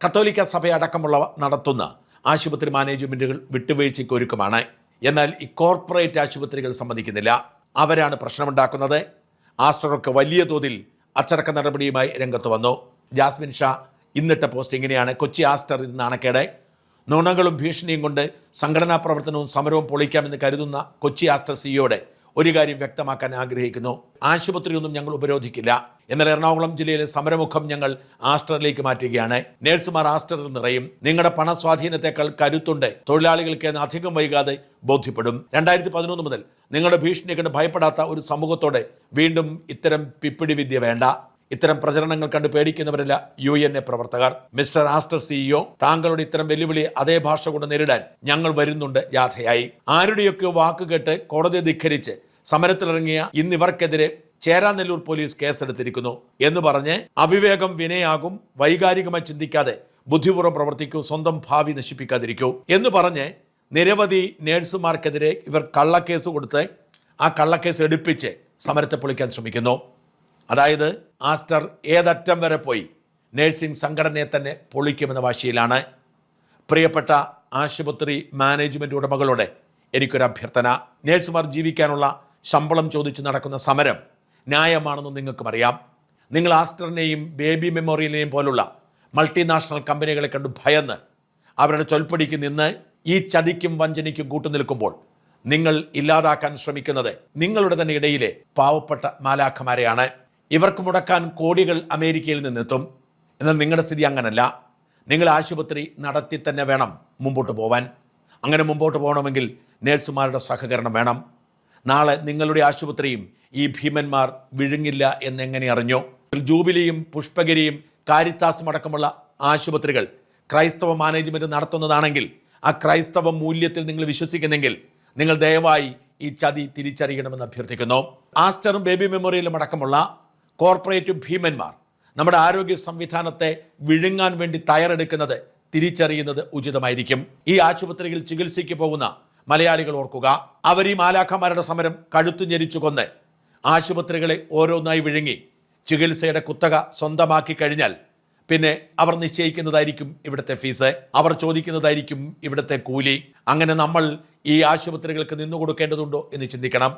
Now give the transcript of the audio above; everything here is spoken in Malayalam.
കത്തോലിക്ക സഭയടക്കമുള്ളവ നടത്തുന്ന ആശുപത്രി മാനേജ്മെൻറ്റുകൾ വിട്ടുവീഴ്ചയ്ക്ക് ഒരുക്കമാണ്. എന്നാൽ ഈ കോർപ്പറേറ്റ് ആശുപത്രികൾ സമ്മതിക്കുന്നില്ല. അവരാണ് പ്രശ്നമുണ്ടാക്കുന്നത്. ആസ്റ്ററൊക്കെ വലിയ തോതിൽ അച്ചടക്ക നടപടിയുമായി രംഗത്ത് വന്നു. ജാസ്മിൻ ഷാ ഇന്നിട്ട പോസ്റ്റ് ഇങ്ങനെയാണ്: കൊച്ചി ആസ്റ്റർ ഇത് നാണക്കേട്. നുണകളും ഭീഷണിയും കൊണ്ട് സംഘടനാ പ്രവർത്തനവും സമരവും പൊളിക്കാമെന്ന് കരുതുന്ന കൊച്ചി ആസ്റ്റർ സിഇഒയുടെ ഒരു കാര്യം വ്യക്തമാക്കാൻ ആഗ്രഹിക്കുന്നു. ആശുപത്രിയൊന്നും ഞങ്ങൾ ഉപരോധിക്കില്ല. എന്നാൽ എറണാകുളം ജില്ലയിലെ സമരമുഖം ഞങ്ങൾ ആസ്റ്ററിലേക്ക് മാറ്റുകയാണ്. നേഴ്സുമാർ ആസ്റ്ററിൽ നിറയും. നിങ്ങളുടെ പണസ്വാധീനത്തെക്കാൾ കരുത്തുണ്ട്. തൊഴിലാളികൾക്ക് എന്ന് അധികം വൈകാതെ ബോധ്യപ്പെടും. 2011 മുതൽ നിങ്ങളുടെ ഭീഷണിയെ കണ്ട് ഭയപ്പെടാത്ത ഒരു സമൂഹത്തോടെ വീണ്ടും ഇത്തരം പിപ്പിടി വിദ്യ വേണ്ട. ഇത്തരം പ്രചരണങ്ങൾ കണ്ട് പേടിക്കുന്നവരല്ല UNA പ്രവർത്തകർ. മിസ്റ്റർ ആസ്റ്റർ സിഇഒ, താങ്കളുടെ ഇത്തരം വെല്ലുവിളി അതേ ഭാഷ കൊണ്ട് നേരിടാൻ ഞങ്ങൾ വരുന്നുണ്ട് ജാഥയായി. ആരുടെയൊക്കെ വാക്ക് കേട്ട് കോടതിയെ ധിക്കരിച്ച് സമരത്തിലിറങ്ങിയ ഇന്നിവർക്കെതിരെ ചേരാനെല്ലൂർ പോലീസ് കേസെടുത്തിരിക്കുന്നു എന്ന് പറഞ്ഞ് അവിവേകം വിനയാകും. വൈകാരികമായി ചിന്തിക്കാതെ ബുദ്ധിപൂർവ്വം പ്രവർത്തിക്കൂ, സ്വന്തം ഭാവി നശിപ്പിക്കാതിരിക്കൂ എന്ന് പറഞ്ഞ് നിരവധി നേഴ്സുമാർക്കെതിരെ ഇവർ കള്ളക്കേസ് കൊടുത്ത് ആ കള്ളക്കേസ് എടുപ്പിച്ച് സമരത്തെ പൊളിക്കാൻ ശ്രമിക്കുന്നു. അതായത് ആസ്റ്റർ ഏതറ്റം വരെ പോയി നേഴ്സിംഗ് സംഘടനയെ തന്നെ പൊളിക്കുമെന്ന വാശിയിലാണ്. പ്രിയപ്പെട്ട ആശുപത്രി മാനേജ്മെൻറ്റ് ഉടമകളോട് എനിക്കൊരു അഭ്യർത്ഥന. നേഴ്സുമാർ ജീവിക്കാനുള്ള ശമ്പളം ചോദിച്ച് നടക്കുന്ന സമരം ന്യായമാണെന്ന് നിങ്ങൾക്കും അറിയാം. നിങ്ങൾ ആസ്റ്ററിനെയും ബേബി മെമ്മോറിയലിനെയും പോലുള്ള മൾട്ടിനാഷണൽ കമ്പനികളെ കണ്ട് ഭയന്ന് അവരുടെ ചൊൽപ്പടിക്ക് നിന്ന് ഈ ചതിക്കും വഞ്ചനയ്ക്കും കൂട്ടുനിൽക്കുമ്പോൾ നിങ്ങൾ ഇല്ലാതാക്കാൻ ശ്രമിക്കുന്നത് നിങ്ങളുടെ തന്നെ ഇടയിലെ പാവപ്പെട്ട മാലാഖമാരെയാണ്. ഇവർക്ക് മുടക്കാൻ കോടികൾ അമേരിക്കയിൽ നിന്നെത്തും. എന്നാൽ നിങ്ങളുടെ സ്ഥിതി അങ്ങനല്ല. നിങ്ങൾ ആശുപത്രി നടത്തി തന്നെ വേണം മുമ്പോട്ട് പോവാൻ. അങ്ങനെ മുമ്പോട്ട് പോകണമെങ്കിൽ നേഴ്സുമാരുടെ സഹകരണം വേണം. നാളെ നിങ്ങളുടെ ആശുപത്രിയും ഈ ഭീമന്മാർ വിഴുങ്ങില്ല എന്നെങ്ങനെ അറിഞ്ഞു? ജൂബിലിയും പുഷ്പഗിരിയും കാരിത്താസും അടക്കമുള്ള ആശുപത്രികൾ ക്രൈസ്തവ മാനേജ്മെൻറ്റ് നടത്തുന്നതാണെങ്കിൽ, ആ ക്രൈസ്തവ മൂല്യത്തിൽ നിങ്ങൾ വിശ്വസിക്കുന്നെങ്കിൽ നിങ്ങൾ ദയവായി ഈ ചതി തിരിച്ചറിയണമെന്ന് അഭ്യർത്ഥിക്കുന്നു. ആസ്റ്ററും ബേബി മെമ്മോറിയലും അടക്കമുള്ള കോർപ്പറേറ്റ് ഭീമന്മാർ നമ്മുടെ ആരോഗ്യ സംവിധാനത്തെ വിഴുങ്ങാൻ വേണ്ടി തയ്യാറെടുക്കുന്നത് തിരിച്ചറിയുന്നത് ഉചിതമായിരിക്കും. ഈ ആശുപത്രിയിൽ ചികിത്സയ്ക്ക് പോകുന്ന മലയാളികൾ ഓർക്കുക, അവർ ഈ മാലാഖമാരുടെ സമരം കഴുത്തു ഞെരിച്ചു കൊന്ന് ആശുപത്രികളെ ഓരോന്നായി വിഴുങ്ങി ചികിത്സയുടെ കുത്തക സ്വന്തമാക്കി കഴിഞ്ഞാൽ പിന്നെ അവർ നിശ്ചയിക്കുന്നതായിരിക്കും ഇവിടുത്തെ ഫീസ്, അവർ ചോദിക്കുന്നതായിരിക്കും ഇവിടുത്തെ കൂലി. അങ്ങനെ നമ്മൾ ഈ ആശുപത്രികൾക്ക് നിന്നു കൊടുക്കേണ്ടതുണ്ടോ എന്ന് ചിന്തിക്കണം.